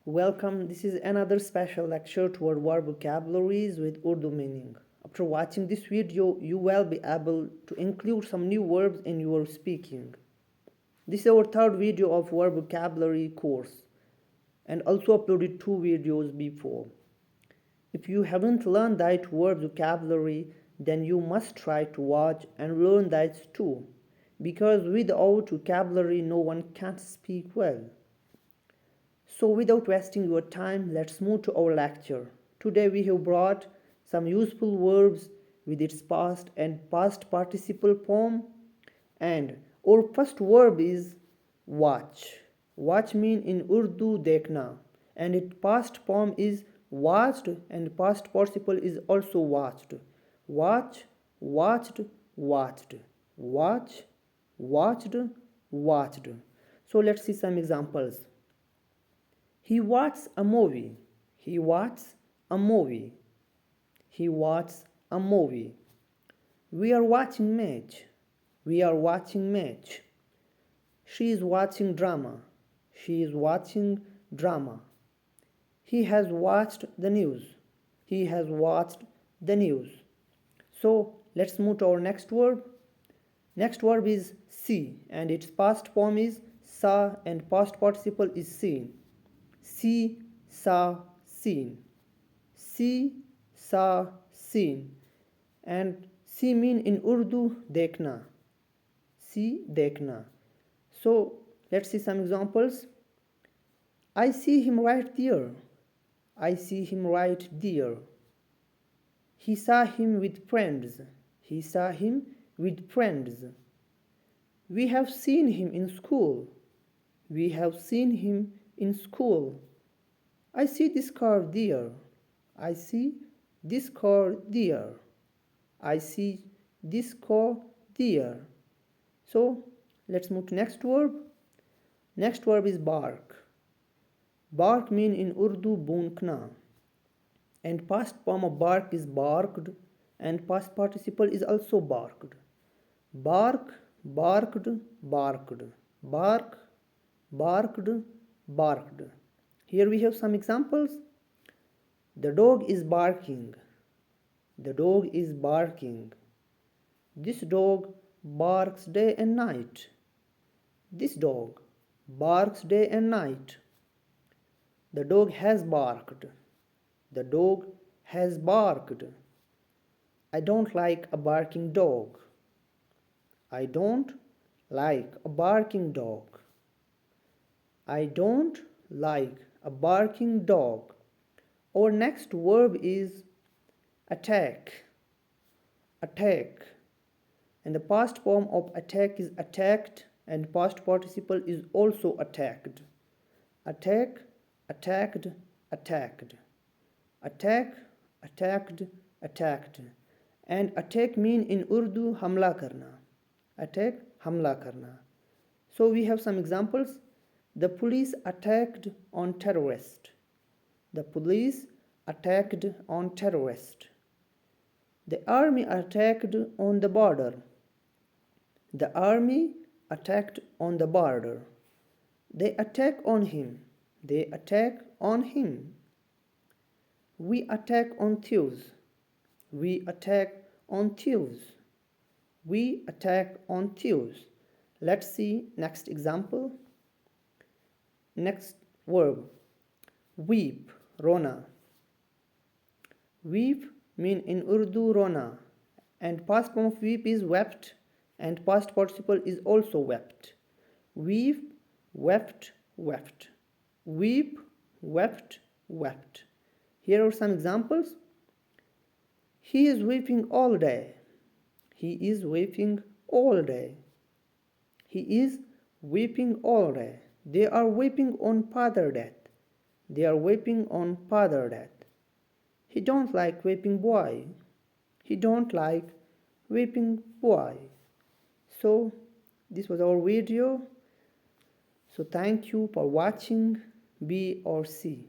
Welcome. This is another special lecture toward word vocabularies with Urdu meaning. After watching this video, you will be able to include some new verbs in your speaking. This is our third video of word vocabulary course and also uploaded two videos before. If you haven't learned that word vocabulary, then you must try to watch and learn that too, because without vocabulary no one can speak well. So without wasting your time, let's move to our lecture. Today we have brought some useful verbs with its past and past participle form, and our first verb is watch. Watch mean in Urdu dekhna, and its past form is watched and past participle is also watched. Watch, watched, watched. Watch, watched, watched. So let's see some examples. He watched a movie. He watched a movie. He watched a movie. We are watching match. We are watching match. She is watching drama. She is watching drama. He has watched the news. He has watched the news. So let's move to our next verb. Next verb is see, and its past form is saw and past participle is seen. See, saw, seen. See, saw, seen. And see mean in Urdu dekhna. See, dekhna. So let's see some examples. I see him right there. I see him right there. He saw him with friends. He saw him with friends. We have seen him in school. We have seen him in school. I see this car there. I see this car there. I see this car there. So let's move to next verb. Next verb is bark. Bark mean in Urdu boonkna, and past form of bark is barked and past participle is also barked. Bark, barked, barked. Bark, barked, barked. Here we have some examples. The dog is barking. The dog is barking. This dog barks day and night. This dog barks day and night. The dog has barked. The dog has barked. I don't like a barking dog. I don't like a barking dog. I don't like a barking dog. Our next verb is attack. Attack. And the past form of attack is attacked and past participle is also attacked. Attack, attacked, attacked. Attack, attacked, attacked. And attack mean in Urdu hamla karna. Attack, hamla karna. So we have some examples. The police attacked on terrorists. The police attacked on terrorists. The army attacked on the border. The army attacked on the border. They attack on him. They attack on him. We attack on thieves. We attack on thieves. We attack on thieves. Let's see next example. Next verb. Weep, rona. Weep mean in Urdu rona, and past form of weep is wept and past participle is also wept. Weep, wept, wept. Weep, wept, wept. Here are some examples. He is weeping all day. He is weeping all day. He is weeping all day. They are weeping on father death. They are weeping on father death. He don't like weeping boy. He don't like weeping boy. So this was our video. So thank you for watching. B or C.